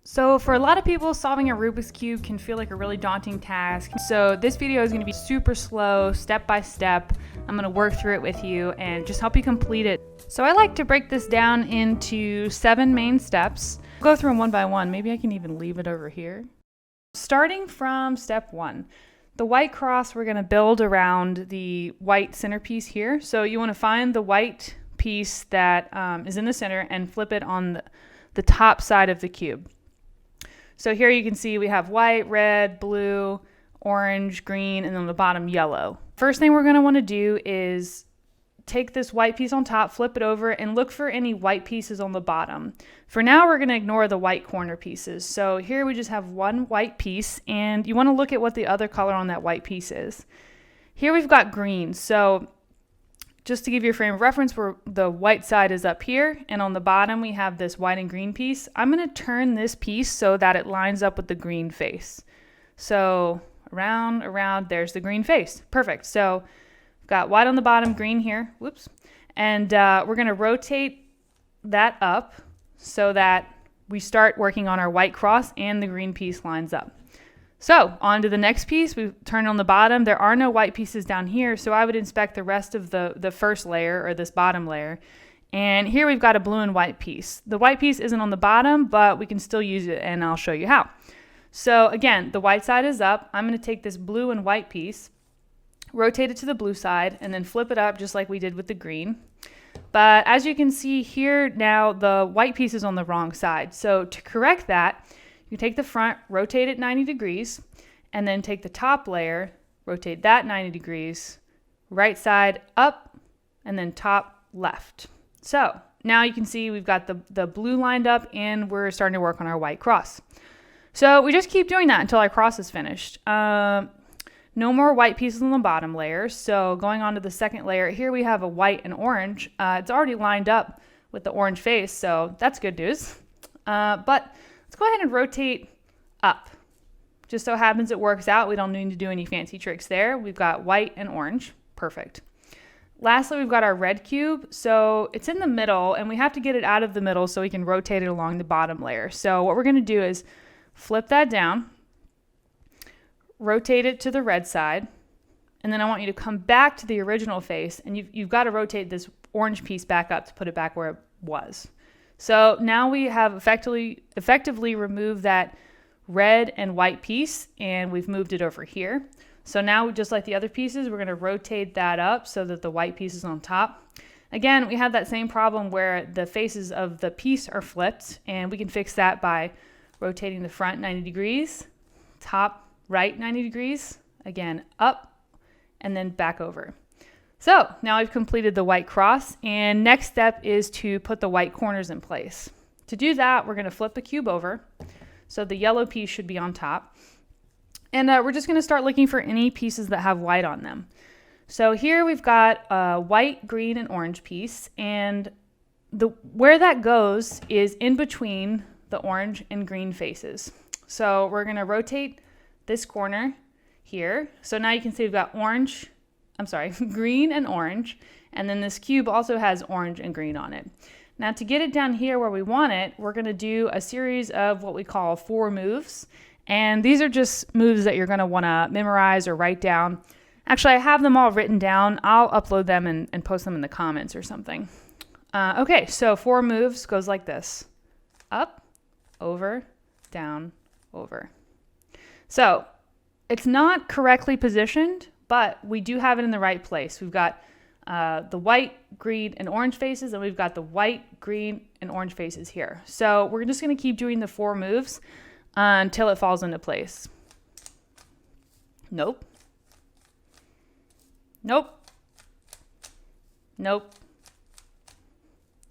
So for a lot of people, solving a Rubik's Cube can feel like a really daunting task. So this video is going to be super slow, step by step. I'm going to work through it with you and just help you complete it. So I like to break this down into 7 main steps. Go through them one by one. Maybe I can even leave it over here. Starting from step 1. The white cross we're going to build around the white centerpiece here. So you want to find the white piece that is in the center and flip it on the top side of the cube. So here you can see we have white, red, blue, orange, green, and on the bottom yellow. First thing we're going to want to do is take this white piece on top, flip it over, and look for any white pieces on the bottom. For now, we're going to ignore the white corner pieces. So here we just have one white piece, and you want to look at what the other color on that white piece is. Here we've got green. So just to give you a frame of reference, where the white side is up here, and on the bottom we have this white and green piece. I'm going to turn this piece so that it lines up with the green face. So around, there's the green face. Perfect. So we've got white on the bottom, green here. Whoops. And we're going to rotate that up so that we start working on our white cross and the green piece lines up. So on to the next piece. We turn on the bottom. There are no white pieces down here, so I would inspect the rest of the first layer, or this bottom layer. And here we've got a blue and white piece. The white piece isn't on the bottom, but we can still use it, and I'll show you how. So again, the white side is up. I'm going to take this blue and white piece, rotate it to the blue side, and then flip it up just like we did with the green. But as you can see here now, the white piece is on the wrong side. So to correct that, you take the front, rotate it 90 degrees, and then take the top layer, rotate that 90 degrees, right side up, and then top left. So now you can see we've got the blue lined up, and we're starting to work on our white cross. So we just keep doing that until our cross is finished. No more white pieces on the bottom layer. So going on to the second layer, here we have a white and orange. It's already lined up with the orange face, so that's good news. But let's go ahead and rotate up. Just so happens it works out. We don't need to do any fancy tricks there. We've got white and orange. Perfect. Lastly, we've got our red cube. So it's in the middle, and we have to get it out of the middle so we can rotate it along the bottom layer. So what we're going to do is flip that down, rotate it to the red side, and then I want you to come back to the original face, and you've got to rotate this orange piece back up to put it back where it was. So now we have effectively removed that red and white piece, and we've moved it over here. So now, just like the other pieces, we're going to rotate that up so that the white piece is on top. Again, we have that same problem where the faces of the piece are flipped, and we can fix that by rotating the front 90 degrees, top right 90 degrees, again up, and then back over. So now I've completed the white cross, and next step is to put the white corners in place. To do that, we're going to flip the cube over, so the yellow piece should be on top. And we're just going to start looking for any pieces that have white on them. So here we've got a white, green, and orange piece, and where that goes is in between the orange and green faces. So we're going to rotate this corner here. So now you can see we've got green and orange, and then this cube also has orange and green on it. Now to get it down here where we want it, we're going to do a series of what we call 4 moves, and these are just moves that you're going to want to memorize or write down. Actually, I have them all written down. I'll upload them and post them in the comments or something. Okay, so 4 moves goes like this: up, over, down, over. So it's not correctly positioned, but we do have it in the right place. We've got the white, green, and orange faces, and we've got the white, green, and orange faces here. So we're just going to keep doing the 4 moves until it falls into place. Nope. Nope. Nope.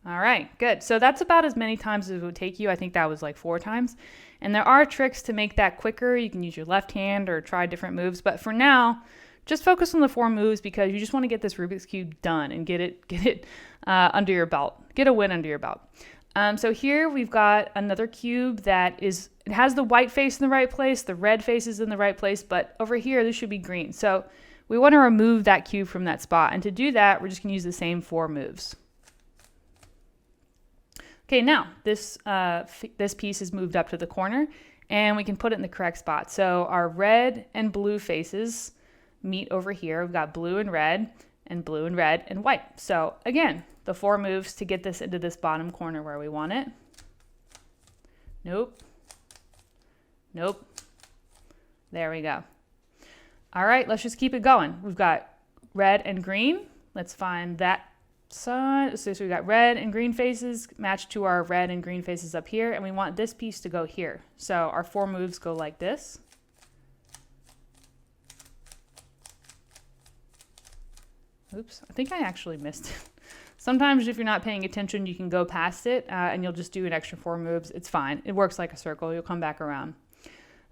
All right, good. So that's about as many times as it would take you. I think that was like 4 times. And there are tricks to make that quicker. You can use your left hand or try different moves. But for now, just focus on the 4 moves because you just want to get this Rubik's Cube done and get it under your belt. Get a win under your belt. So here we've got another cube it has the white face in the right place, the red face is in the right place, but over here this should be green. So we want to remove that cube from that spot. And to do that, we're just going to use the same 4 moves. Okay, now this piece is moved up to the corner and we can put it in the correct spot. So our red and blue faces meet over here. We've got blue and red and blue and red and white. So again, the 4 moves to get this into this bottom corner where we want it. Nope. Nope. There we go. All right, let's just keep it going. We've got red and green. Let's find that side. So we've got red and green faces matched to our red and green faces up here, and we want this piece to go here. So our 4 moves go like this. Oops, I think I actually missed it. Sometimes if you're not paying attention, you can go past it and you'll just do an extra 4 moves. It's fine. It works like a circle. You'll come back around.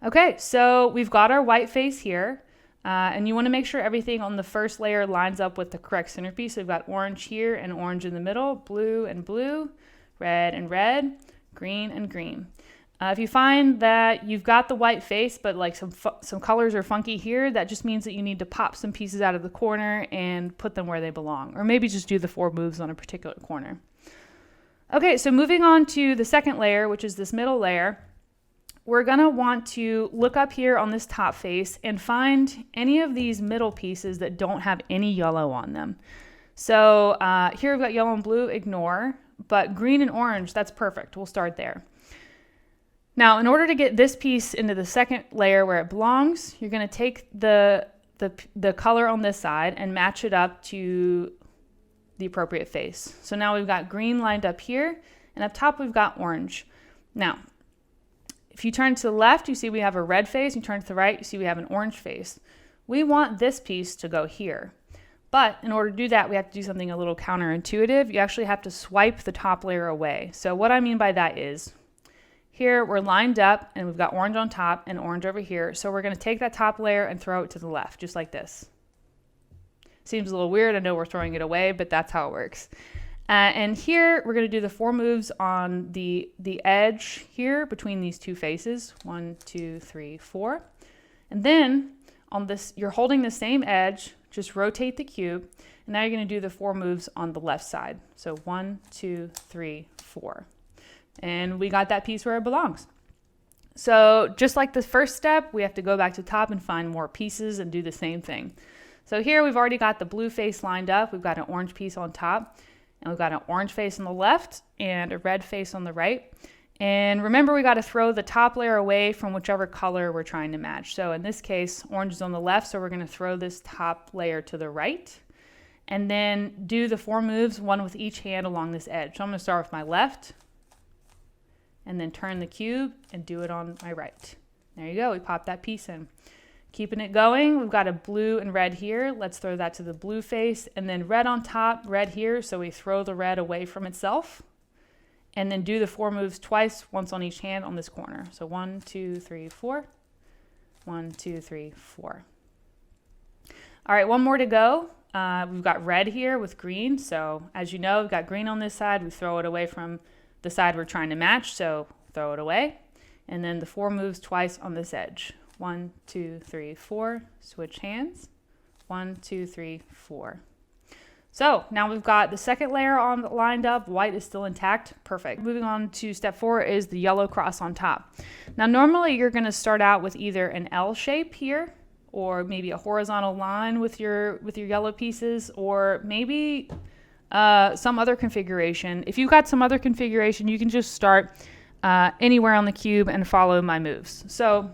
Okay, so we've got our white face here. And you want to make sure everything on the first layer lines up with the correct centerpiece. So we've got orange here and orange in the middle, blue and blue, red and red, green and green. If you find that you've got the white face, but like some colors are funky here, that just means that you need to pop some pieces out of the corner and put them where they belong. Or maybe just do the 4 moves on a particular corner. Okay, so moving on to the second layer, which is this middle layer. We're going to want to look up here on this top face and find any of these middle pieces that don't have any yellow on them. So here we've got yellow and blue, ignore, but green and orange, that's perfect. We'll start there. Now, in order to get this piece into the second layer where it belongs, you're going to take the color on this side and match it up to the appropriate face. So now we've got green lined up here, and up top we've got orange. Now, if you turn to the left, you see we have a red face. You turn to the right, you see we have an orange face. We want this piece to go here. But in order to do that, we have to do something a little counterintuitive. You actually have to swipe the top layer away. So what I mean by that is, here we're lined up and we've got orange on top and orange over here. So we're going to take that top layer and throw it to the left, just like this. Seems a little weird. I know we're throwing it away, but that's how it works. And here we're going to do the 4 moves on the edge here between these 2 faces. 1, 2, 3, 4. And then on this, you're holding the same edge, just rotate the cube. And now you're going to do the 4 moves on the left side. So 1, 2, 3, 4. And we got that piece where it belongs. So just like the first step, we have to go back to the top and find more pieces and do the same thing. So here we've already got the blue face lined up. We've got an orange piece on top. And we've got an orange face on the left and a red face on the right. And remember, we got to throw the top layer away from whichever color we're trying to match. So in this case, orange is on the left, so we're going to throw this top layer to the right. And then do the 4 moves, one with each hand along this edge. So I'm going to start with my left, and then turn the cube and do it on my right. There you go, we pop that piece in. Keeping it going, we've got a blue and red here. Let's throw that to the blue face, and then red on top, red here, so we throw the red away from itself. And then do the 4 moves twice, once on each hand on this corner. So 1, 2, 3, 4. 1, 2, 3, 4. All right, one more to go. We've got red here with green. So as you know, we've got green on this side. We throw it away from the side we're trying to match, so throw it away. And then the 4 moves twice on this edge. 1, 2, 3, 4. Switch hands. 1, 2, 3, 4. So now we've got the second layer on lined up. White is still intact. Perfect. Moving on to step 4 is the yellow cross on top. Now normally you're going to start out with either an L shape here, or maybe a horizontal line with your yellow pieces, or maybe some other configuration. If you've got some other configuration, you can just start anywhere on the cube and follow my moves. So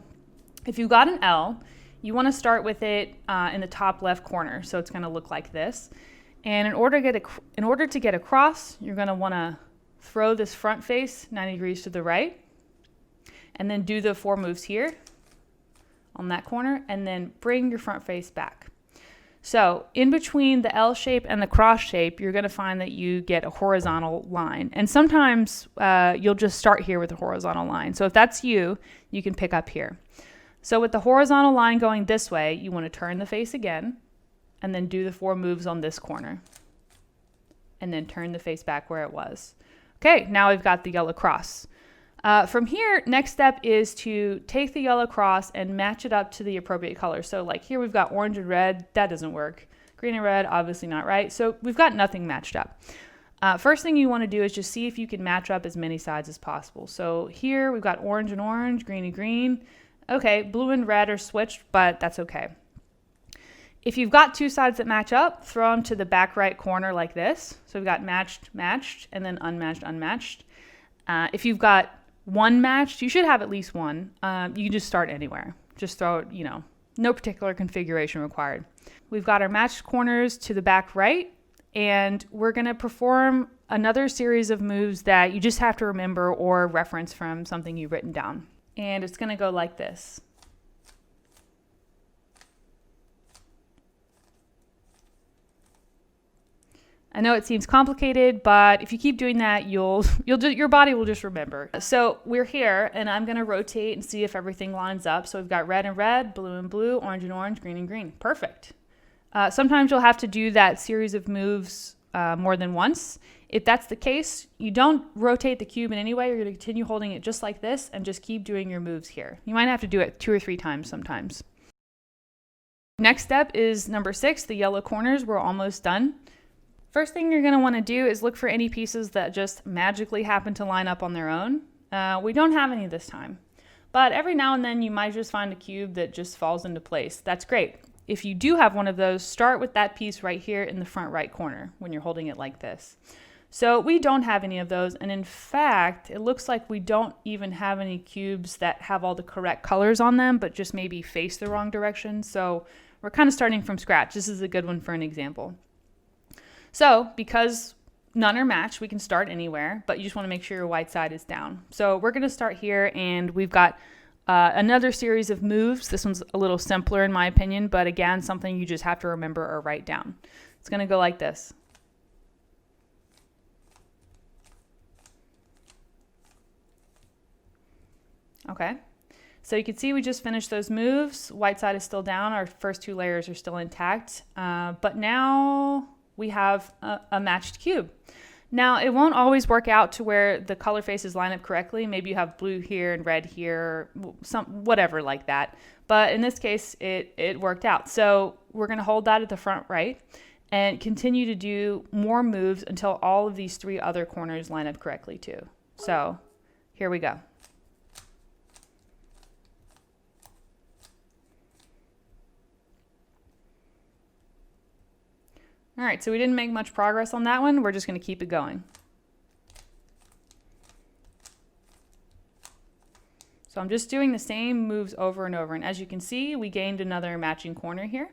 if you've got an L, you want to start with it in the top left corner. So it's going to look like this. And in order to get across, you're going to want to throw this front face 90 degrees to the right, and then do the 4 moves here on that corner, and then bring your front face back. So in between the L shape and the cross shape, you're going to find that you get a horizontal line. And sometimes you'll just start here with a horizontal line. So if that's you, you can pick up here. So with the horizontal line going this way, you want to turn the face again, and then do the 4 moves on this corner, and then turn the face back where it was. Okay, now we've got the yellow cross. From here, next step is to take the yellow cross and match it up to the appropriate color. So like here we've got orange and red, that doesn't work. Green and red, obviously not right. So we've got nothing matched up. First thing you want to do is just see if you can match up as many sides as possible. So here we've got orange and orange, green and green. Okay, blue and red are switched, but that's okay. If you've got two sides that match up, throw them to the back right corner like this. So we've got matched, matched, and then unmatched, unmatched. If you've got one matched, you should have at least one. You can just start anywhere. Just throw it, no particular configuration required. We've got our matched corners to the back right, and we're going to perform another series of moves that you just have to remember or reference from something you've written down. And it's going to go like this. I know it seems complicated, but if you keep doing that, your body will just remember. So we're here, and I'm going to rotate and see if everything lines up. So we've got red and red, blue and blue, orange and orange, green and green. Perfect. Sometimes you'll have to do that series of moves more than once. If that's the case, you don't rotate the cube in any way. You're going to continue holding it just like this and just keep doing your moves here. You might have to do it 2 or 3 times sometimes. Next step is number 6, the yellow corners. We're almost done. First thing you're going to want to do is look for any pieces that just magically happen to line up on their own. We don't have any this time, but every now and then you might just find a cube that just falls into place. That's great. If you do have one of those, start with that piece right here in the front right corner when you're holding it like this. So we don't have any of those, and in fact, it looks like we don't even have any cubes that have all the correct colors on them, but just maybe face the wrong direction. So we're kind of starting from scratch. This is a good one for an example. So because none are matched, we can start anywhere, but you just want to make sure your white side is down. So we're going to start here, and we've got another series of moves. This one's a little simpler in my opinion, but again, something you just have to remember or write down. It's going to go like this. Okay, so you can see we just finished those moves. White side is still down. Our first 2 layers are still intact, but now we have a matched cube. Now, it won't always work out to where the color faces line up correctly. Maybe you have blue here and red here, whatever like that. But in this case, it worked out. So we're going to hold that at the front right and continue to do more moves until all of these 3 other corners line up correctly too. So here we go. All right, so we didn't make much progress on that one. We're just going to keep it going. So I'm just doing the same moves over and over. And as you can see, we gained another matching corner here.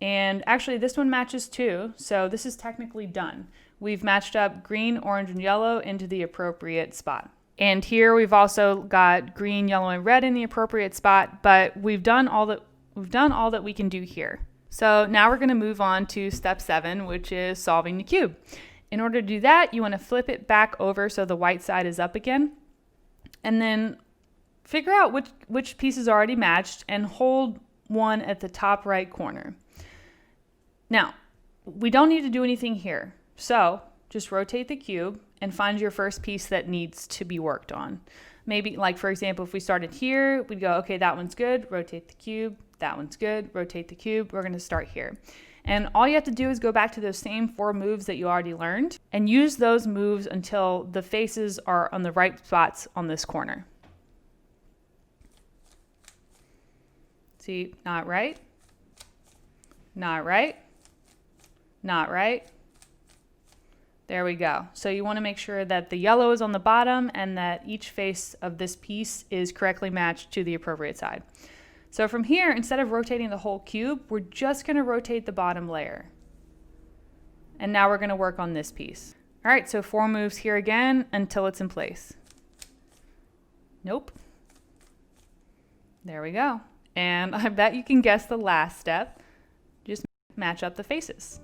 And actually, this one matches too. So this is technically done. We've matched up green, orange, and yellow into the appropriate spot. And here we've also got green, yellow, and red in the appropriate spot. But we've done all that we can do here. So now we're going to move on to step 7, which is solving the cube. In order to do that, you want to flip it back over so the white side is up again. And then figure out which piece is already matched and hold one at the top right corner. Now, we don't need to do anything here. So just rotate the cube and find your first piece that needs to be worked on. Maybe, like for example, if we started here, we'd go, okay, that one's good, rotate the cube. That one's good, rotate the cube. We're going to start here. And all you have to do is go back to those same 4 moves that you already learned and use those moves until the faces are on the right spots on this corner. See, not right, not right, not right. There we go. So you want to make sure that the yellow is on the bottom and that each face of this piece is correctly matched to the appropriate side. So from here, instead of rotating the whole cube, we're just going to rotate the bottom layer. And now we're going to work on this piece. All right, so 4 moves here again until it's in place. Nope. There we go. And I bet you can guess the last step. Just match up the faces.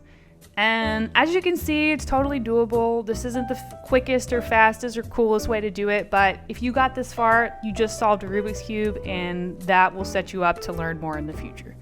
And as you can see, it's totally doable. This isn't the quickest or fastest or coolest way to do it, but if you got this far, you just solved a Rubik's Cube, and that will set you up to learn more in the future.